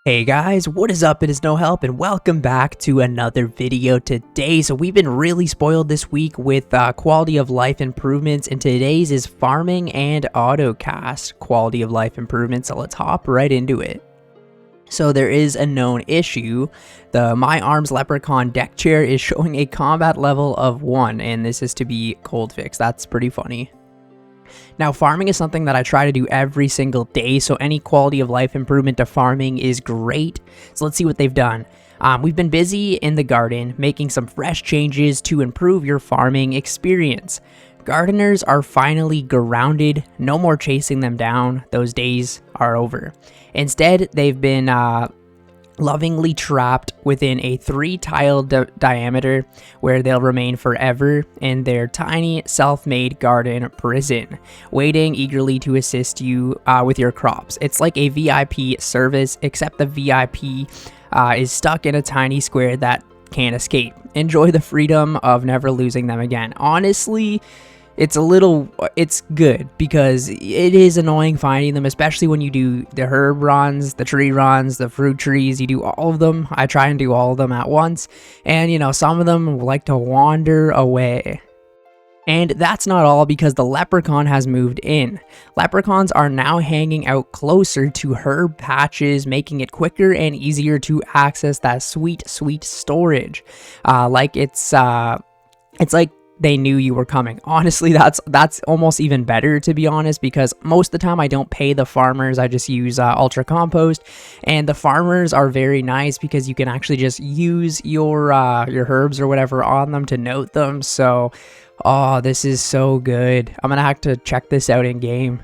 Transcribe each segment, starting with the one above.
Hey guys, what is up? It is No Help and welcome back to another video today. So we've been really spoiled this week with quality of life improvements, and today's is farming and Autocast quality of life improvements. So let's hop right into it. So there is a known issue. The My Arms Leprechaun deck chair is showing a combat level of 1, and this is to be cold fixed. That's pretty funny. Now, farming is something that I try to do every single day, so any quality of life improvement to farming is great. So let's see what they've done. We've been busy in the garden, making some fresh changes to improve your farming experience. Gardeners are finally grounded, no more chasing them down, those days are over. Instead, they've been lovingly trapped within a 3-tile diameter where they'll remain forever in their tiny self-made garden prison, waiting eagerly to assist you with your crops. It's like a VIP service, except the VIP is stuck in a tiny square that can't escape. Enjoy the freedom of never losing them again. Honestly, it's good because it is annoying finding them, especially when you do the herb runs, the tree runs, the fruit trees. You do all of them. I try and do all of them at once, and you know, some of them like to wander away. And that's not all, because the leprechaun has moved in. Leprechauns are now hanging out closer to herb patches, making it quicker and easier to access that sweet storage. It's like they knew you were coming. Honestly, that's almost even better, to be honest, because most of the time I don't pay the farmers. I just use Ultra Compost, and the farmers are very nice because you can actually just use your herbs or whatever on them to note them. So, oh, this is so good. I'm gonna have to check this out in game.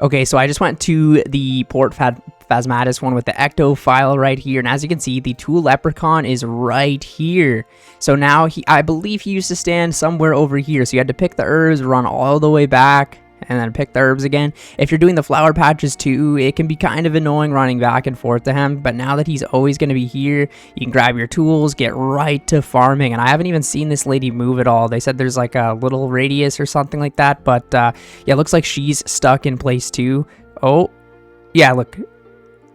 Okay, so I just went to the Port Phasmatis one with the Ecto file right here, and as you can see, the Tool Leprechaun is right here. So now I believe he used to stand somewhere over here, so you had to pick the herbs, run all the way back, and then pick the herbs again. If you're doing the flower patches too, it can be kind of annoying running back and forth to him, but now that he's always going to be here, you can grab your tools, get right to farming. And I haven't even seen this lady move at all. They said there's like a little radius or something like that, but yeah, it looks like she's stuck in place too. Oh, yeah, look,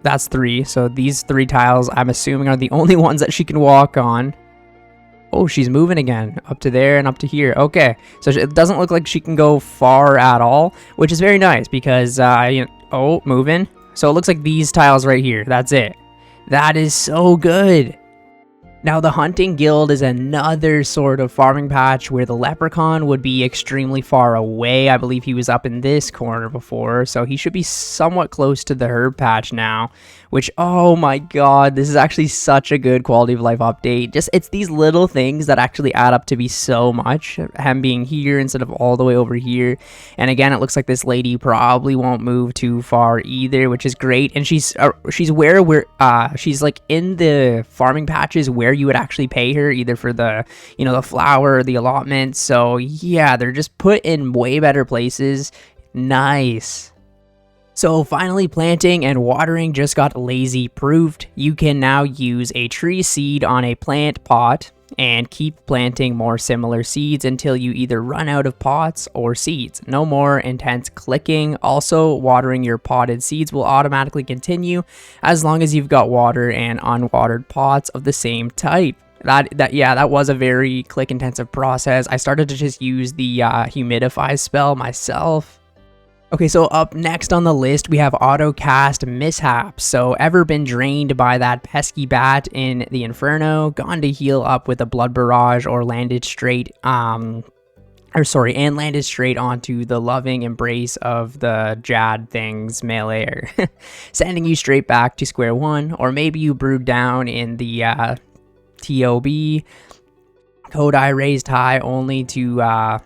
that's 3. So these 3 tiles, I'm assuming, are the only ones that she can walk on. Oh, she's moving again, up to there and up to here. Okay, so it doesn't look like she can go far at all, which is very nice because, oh, moving. So it looks like these tiles right here, that's it. That is so good. Now, the Hunting Guild is another sort of farming patch where the leprechaun would be extremely far away. I believe he was up in this corner before, so he should be somewhat close to the herb patch now, which, oh my god, this is actually such a good quality of life update. Just, it's these little things that actually add up to be so much. Him being here instead of all the way over here. And again, it looks like this lady probably won't move too far either, which is great. And she's where we're she's like in the farming patches where you would actually pay her, either for the, you know, the flour or the allotment. So yeah, they're just put in way better places. Nice. So finally, planting and watering just got lazy proofed. You can now use a tree seed on a plant pot and keep planting more similar seeds until you either run out of pots or seeds. No more intense clicking. Also, watering your potted seeds will automatically continue as long as you've got water and unwatered pots of the same type. That was a very click intensive process. I started to just use the humidify spell myself. Okay, so up next on the list, we have Autocast mishaps. So ever been drained by that pesky bat in the Inferno, gone to heal up with a blood barrage, or landed straight onto the loving embrace of the Jad thing's melee, sending you straight back to square one, or maybe you brewed down in the TOB, Kodai raised high only to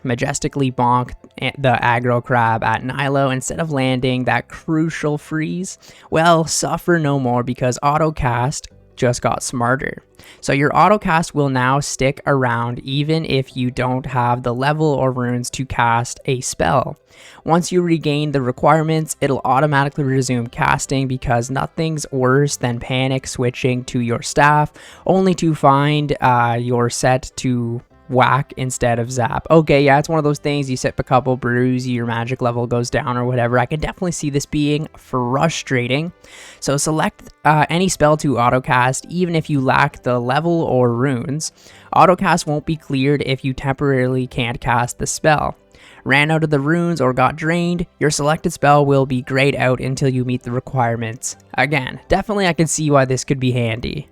majestically bonk the aggro crab at Nilo instead of landing that crucial freeze. Well, suffer no more, because Autocast just got smarter. So your Autocast will now stick around even if you don't have the level or runes to cast a spell. Once you regain the requirements, it'll automatically resume casting, because nothing's worse than panic switching to your staff only to find you're set to whack instead of zap. Okay, yeah, it's one of those things, you sip a couple brews, your magic level goes down or whatever. I can definitely see this being frustrating. So select any spell to autocast, even if you lack the level or runes. Autocast won't be cleared if you temporarily can't cast the spell. Ran out of the runes or got drained, your selected spell will be grayed out until you meet the requirements. Again, definitely I can see why this could be handy.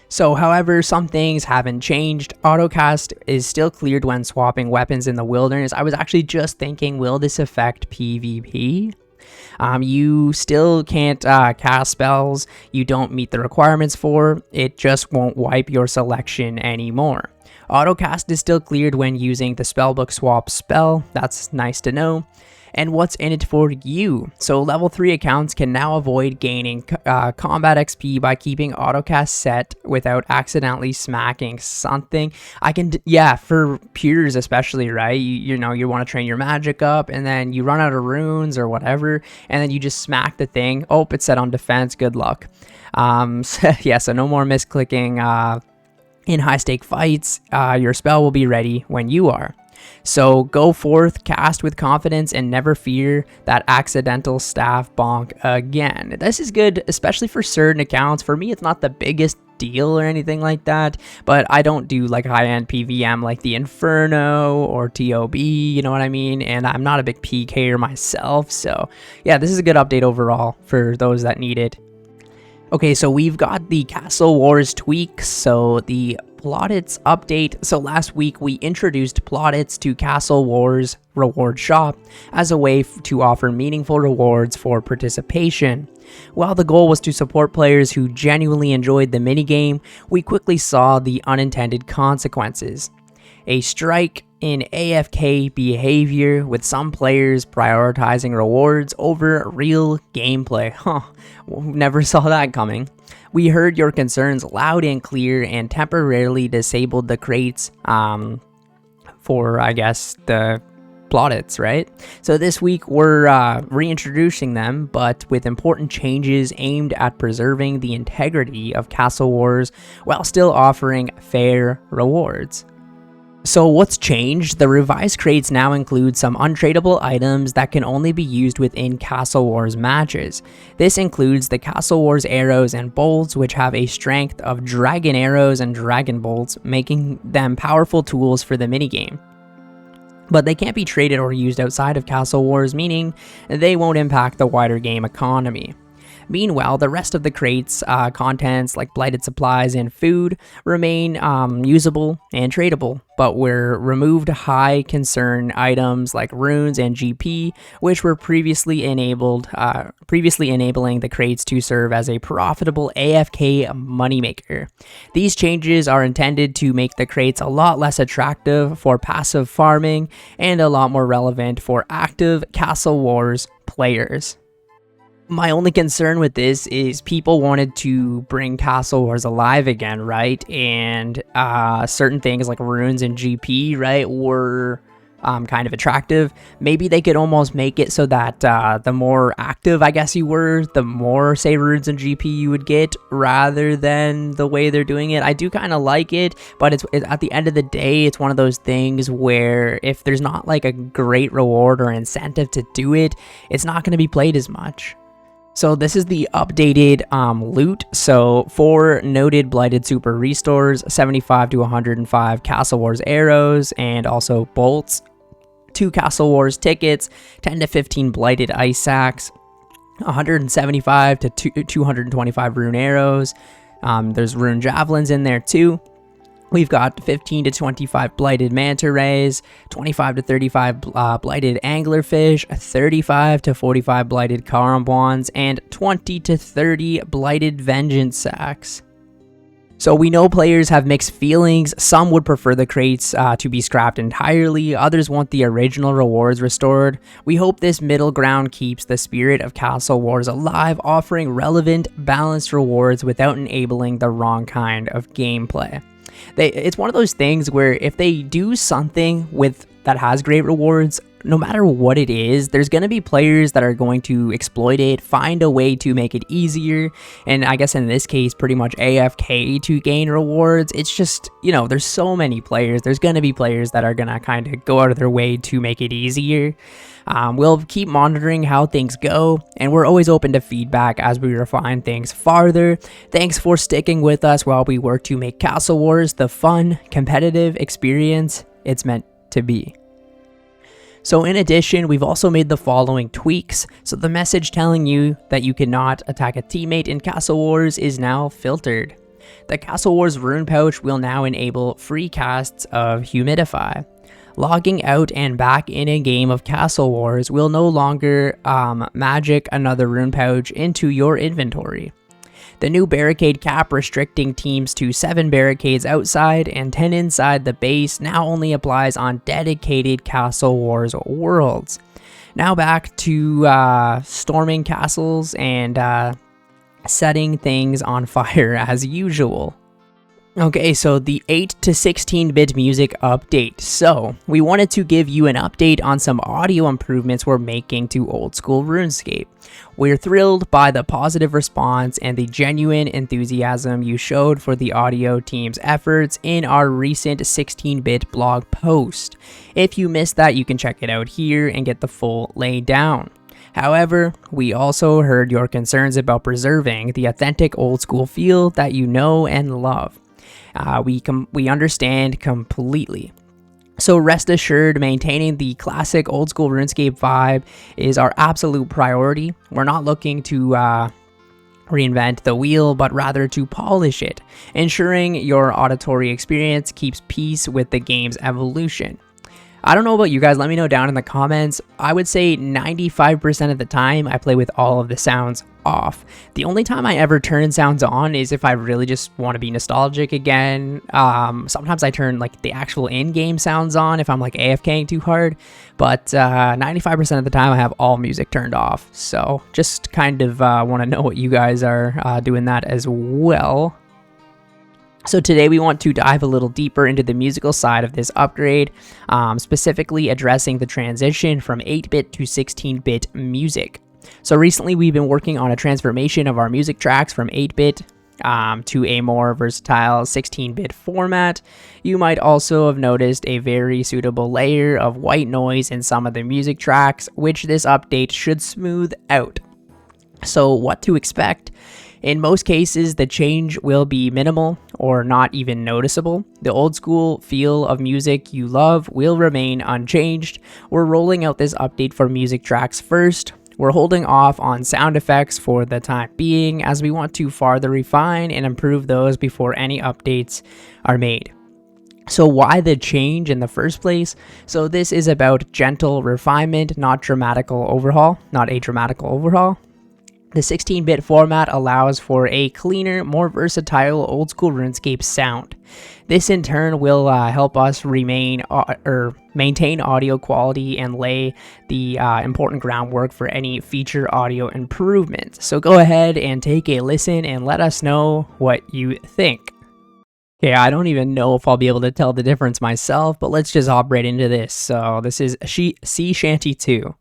So, however, some things haven't changed. Autocast is still cleared when swapping weapons in the wilderness. I was actually just thinking, will this affect PvP? You still can't cast spells you don't meet the requirements for. It just won't wipe your selection anymore. Autocast is still cleared when using the spellbook swap spell. That's nice to know. And what's in it for you? So level 3 accounts can now avoid gaining combat XP by keeping autocast set without accidentally smacking something. Yeah, for pures especially, right? You know, you want to train your magic up and then you run out of runes or whatever, and then you just smack the thing. Oh, it's set on defense, good luck. So no more misclicking in high stake fights. Your spell will be ready when you are. So go forth, cast with confidence, and never fear that accidental staff bonk again. This is good, especially for certain accounts. For me, it's not the biggest deal or anything like that, but I don't do like high-end PVM like the Inferno or TOB, you know what I mean? And I'm not a big PKer myself, so yeah, this is a good update overall for those that need it. Okay, so we've got the Castle Wars tweaks, so the plaudits update. So last week we introduced plaudits to Castle Wars reward shop as a way to offer meaningful rewards for participation. While the goal was to support players who genuinely enjoyed the minigame, we quickly saw the unintended consequences. A strike in AFK behavior, with some players prioritizing rewards over real gameplay. Never saw that coming. We heard your concerns loud and clear and temporarily disabled the crates for, I guess, the plaudits, right? So this week we're reintroducing them, but with important changes aimed at preserving the integrity of Castle Wars while still offering fair rewards. So what's changed? The revised crates now include some untradeable items that can only be used within Castle Wars matches. This includes the Castle Wars arrows and bolts, which have a strength of dragon arrows and dragon bolts, making them powerful tools for the minigame. But they can't be traded or used outside of Castle Wars, meaning they won't impact the wider game economy. Meanwhile, the rest of the crates, contents like blighted supplies and food, remain usable and tradable, but were removed high concern items like runes and GP, which were previously enabling the crates to serve as a profitable AFK moneymaker. These changes are intended to make the crates a lot less attractive for passive farming and a lot more relevant for active Castle Wars players. My only concern with this is people wanted to bring Castle Wars alive again, right? And certain things like runes and GP, right, were kind of attractive. Maybe they could almost make it so that the more active, I guess you were, the more, say, runes and GP you would get, rather than the way they're doing it. I do kind of like it, but it's at the end of the day, it's one of those things where if there's not like a great reward or incentive to do it, it's not going to be played as much. So this is the updated loot. So 4 noted blighted super restores, 75 to 105 Castle Wars arrows, and also bolts, 2 Castle Wars tickets, 10 to 15 blighted ice sacks, 175 to 225 rune arrows. There's rune javelins in there too. We've got 15 to 25 blighted manta rays, 25 to 35 blighted anglerfish, 35 to 45 blighted carambons, and 20 to 30 blighted vengeance sacks. So we know players have mixed feelings. Some would prefer the crates to be scrapped entirely, others want the original rewards restored. We hope this middle ground keeps the spirit of Castle Wars alive, offering relevant, balanced rewards without enabling the wrong kind of gameplay. It's one of those things where if they do something that has great rewards, no matter what it is, there's going to be players that are going to exploit it, find a way to make it easier, and I guess in this case, pretty much AFK to gain rewards. It's just, you know, there's so many players. There's going to be players that are going to kind of go out of their way to make it easier. We'll keep monitoring how things go, and we're always open to feedback as we refine things farther. Thanks for sticking with us while we work to make Castle Wars the fun, competitive experience it's meant to be. So in addition, we've also made the following tweaks. So the message telling you that you cannot attack a teammate in Castle Wars is now filtered. The Castle Wars rune pouch will now enable free casts of Humidify. Logging out and back in a game of Castle Wars will no longer magic another rune pouch into your inventory. The new barricade cap restricting teams to 7 barricades outside and 10 inside the base now only applies on dedicated Castle Wars worlds. Now back to storming castles and setting things on fire as usual. Okay, so the 8 to 16-bit music update. So, we wanted to give you an update on some audio improvements we're making to old school RuneScape. We're thrilled by the positive response and the genuine enthusiasm you showed for the audio team's efforts in our recent 16-bit blog post. If you missed that, you can check it out here and get the full laydown. However, we also heard your concerns about preserving the authentic old school feel that you know and love. We understand completely. So rest assured, maintaining the classic old school RuneScape vibe is our absolute priority. We're not looking to reinvent the wheel, but rather to polish it, ensuring your auditory experience keeps pace with the game's evolution. I don't know about you guys, let me know down in the comments. I would say 95% of the time I play with all of the sounds off. The only time I ever turn sounds on is if I really just want to be nostalgic again. Sometimes I turn like the actual in-game sounds on if I'm like AFKing too hard, but 95% of the time I have all music turned off. So just kind of want to know what you guys are doing that as well. So today we want to dive a little deeper into the musical side of this upgrade, specifically addressing the transition from 8-bit to 16-bit music. So recently we've been working on a transformation of our music tracks from 8-bit to a more versatile 16-bit format. You might also have noticed a very suitable layer of white noise in some of the music tracks, which this update should smooth out. So what to expect? In most cases, the change will be minimal or not even noticeable. The old school feel of music you love will remain unchanged. We're rolling out this update for music tracks first. We're holding off on sound effects for the time being, as we want to farther refine and improve those before any updates are made. So why the change in the first place? So this is about gentle refinement, not a dramatical overhaul. The 16-bit format allows for a cleaner, more versatile old-school RuneScape sound. This in turn will help us maintain audio quality and lay the important groundwork for any future audio improvements. So go ahead and take a listen and let us know what you think. Okay, I don't even know if I'll be able to tell the difference myself, but let's just hop right into this. So this is Sea Shanty 2.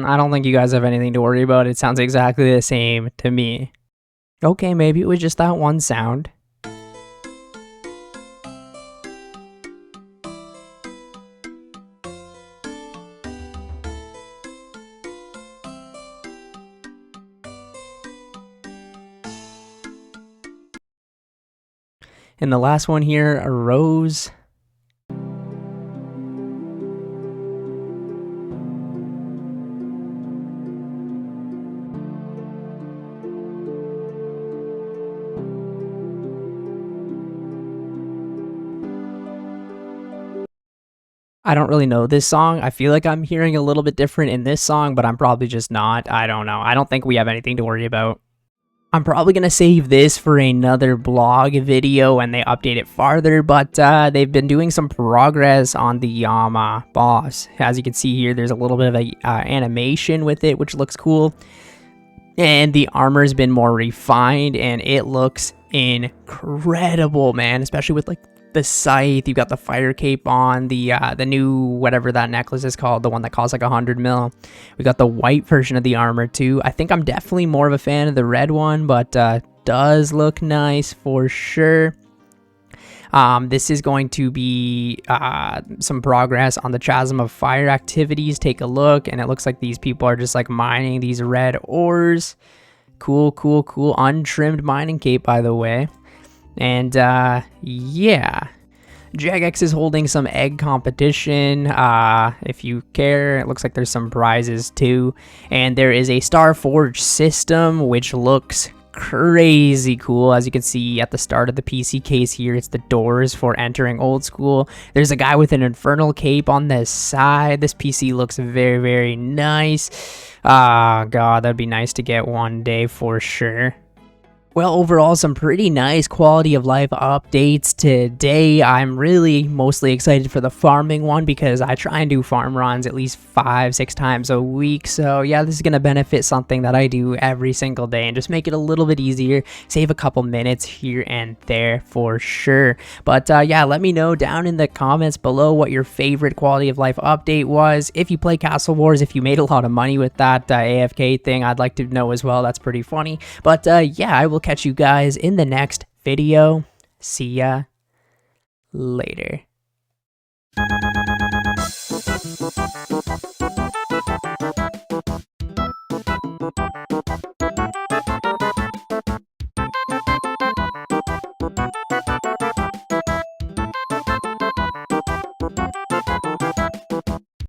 I don't think you guys have anything to worry about. It sounds exactly the same to me. Okay, maybe it was just that one sound. And the last one here, a rose. I don't really know this song. I feel like I'm hearing a little bit different in this song, but I'm probably just not. I don't know. I don't think we have anything to worry about. I'm probably going to save this for another blog video when they update it farther, but they've been doing some progress on the Yama boss. As you can see here, there's a little bit of a animation with it, which looks cool. And the armor's been more refined, and it looks incredible, man, especially with like the scythe. You've got the fire cape on, the new whatever that necklace is called, the one that costs like 100 mil. We got the white version of the armor too. I think I'm definitely more of a fan of the red one, but does look nice for sure. This is going to be some progress on the Chasm of Fire activities. Take a look, and it looks like these people are just like mining these red ores. Cool, cool, cool. Untrimmed mining cape, by the way. And yeah, Jagex is holding some egg competition. If you care, it looks like there's some prizes too. And there is a Starforge system, which looks crazy cool. As you can see at the start of the PC case here, it's the doors for entering old school. There's a guy with an infernal cape on this side. This PC looks very, very nice. God, that'd be nice to get one day for sure. Well, overall, some pretty nice quality of life updates today. I'm really mostly excited for the farming one because I try and do farm runs at least 5-6 times a week. So yeah, this is going to benefit something that I do every single day and just make it a little bit easier, save a couple minutes here and there for sure. But yeah, let me know down in the comments below what your favorite quality of life update was. If you play Castle Wars, if you made a lot of money with that AFK thing, I'd like to know as well. That's pretty funny. But yeah, I will catch you guys in the next video. See ya later.